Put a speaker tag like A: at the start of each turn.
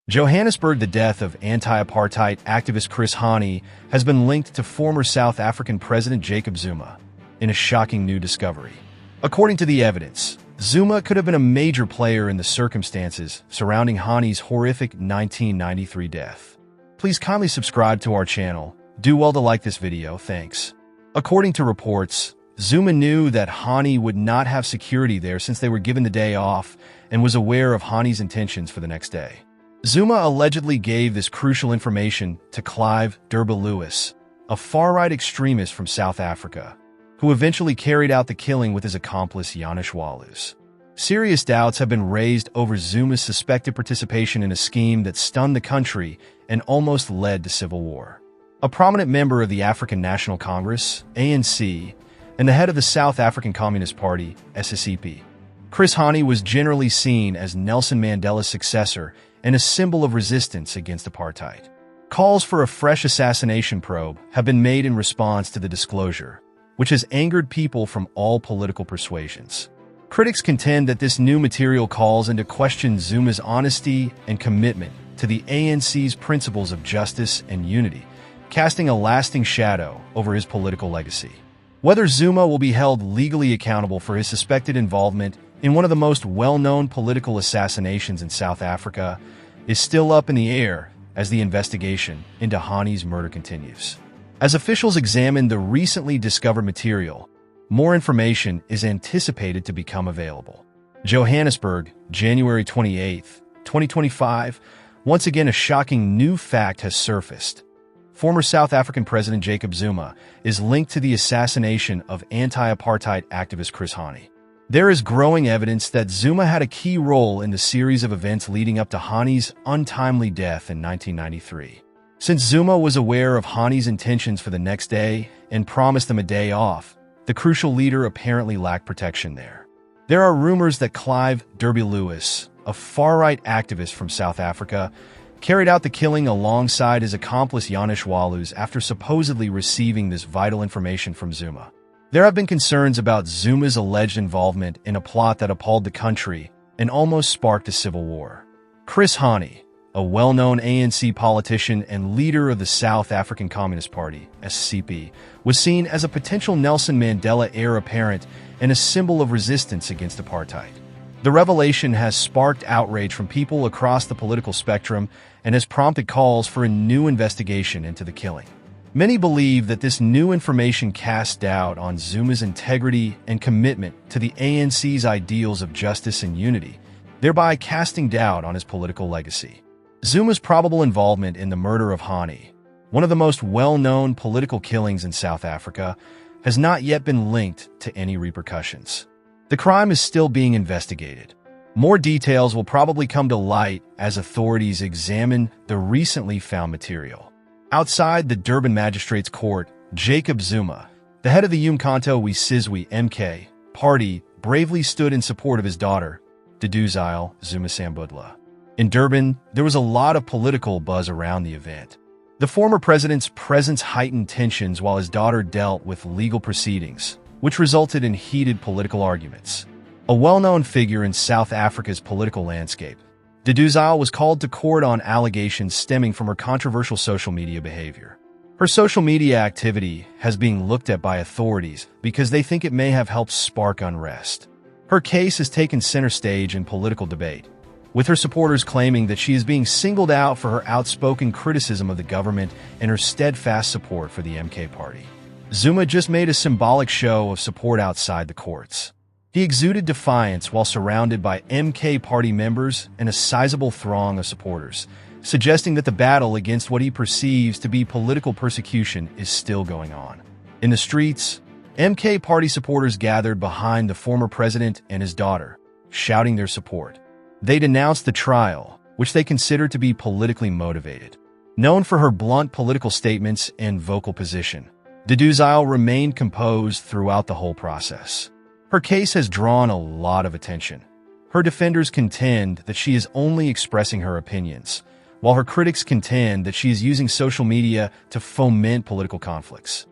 A: Johannesburg, the death of anti-apartheid activist Chris Hani has been linked to former South African President Jacob Zuma in a shocking new discovery. According to the evidence, Zuma could have been a major player in the circumstances surrounding Hani's horrific 1993 death. Please kindly subscribe to our channel. Do well to like this video, thanks. According to reports, Zuma knew that Hani would not have security there since they were given the day off and was aware of Hani's intentions for the next day. Zuma allegedly gave this crucial information to Clive Derby-Lewis, a far-right extremist from South Africa, who eventually carried out the killing with his accomplice Janusz Waluś. Serious doubts have been raised over Zuma's suspected participation in a scheme that stunned the country and almost led to civil war. A prominent member of the African National Congress, ANC, and the head of the South African Communist Party, SSCP, Chris Hani was generally seen as Nelson Mandela's successor and a symbol of resistance against apartheid. Calls for a fresh assassination probe have been made in response to the disclosure, which has angered people from all political persuasions. Critics contend that this new material calls into question Zuma's honesty and commitment to the ANC's principles of justice and unity, casting a lasting shadow over his political legacy. Whether Zuma will be held legally accountable for his suspected involvement in one of the most well-known political assassinations in South Africa is still up in the air as the investigation into Hani's murder continues. As officials examine the recently discovered material, more information is anticipated to become available. Johannesburg, January 28, 2025. Once again, a shocking new fact has surfaced. Former South African President Jacob Zuma is linked to the assassination of anti-apartheid activist Chris Hani. There is growing evidence that Zuma had a key role in the series of events leading up to Hani's untimely death in 1993. Since Zuma was aware of Hani's intentions for the next day and promised them a day off, the crucial leader apparently lacked protection there. There are rumors that Clive Derby-Lewis, a far-right activist from South Africa, carried out the killing alongside his accomplice Janusz Waluś after supposedly receiving this vital information from Zuma. There have been concerns about Zuma's alleged involvement in a plot that appalled the country and almost sparked a civil war. Chris Hani, a well-known ANC politician and leader of the South African Communist Party, SCP, was seen as a potential Nelson Mandela heir apparent and a symbol of resistance against apartheid. The revelation has sparked outrage from people across the political spectrum and has prompted calls for a new investigation into the killing. Many believe that this new information casts doubt on Zuma's integrity and commitment to the ANC's ideals of justice and unity, thereby casting doubt on his political legacy. Zuma's probable involvement in the murder of Hani, one of the most well-known political killings in South Africa, has not yet been linked to any repercussions. The crime is still being investigated. More details will probably come to light as authorities examine the recently found material. Outside the Durban Magistrates Court, Jacob Zuma, the head of the Umkhonto we Sizwe MK party, bravely stood in support of his daughter, Duduzile Zuma Sambudla. In Durban, there was a lot of political buzz around the event. The former president's presence heightened tensions while his daughter dealt with legal proceedings, which resulted in heated political arguments. A well-known figure in South Africa's political landscape, Duduzile was called to court on allegations stemming from her controversial social media behavior. Her social media activity has been looked at by authorities because they think it may have helped spark unrest. Her case has taken center stage in political debate, with her supporters claiming that she is being singled out for her outspoken criticism of the government and her steadfast support for the MK party. Zuma just made a symbolic show of support outside the courts. He exuded defiance while surrounded by MK party members and a sizable throng of supporters, suggesting that the battle against what he perceives to be political persecution is still going on. In the streets, MK party supporters gathered behind the former president and his daughter, shouting their support. They denounced the trial, which they considered to be politically motivated. Known for her blunt political statements and vocal position, Duduzile remained composed throughout the whole process. Her case has drawn a lot of attention. Her defenders contend that she is only expressing her opinions, while her critics contend that she is using social media to foment political conflicts.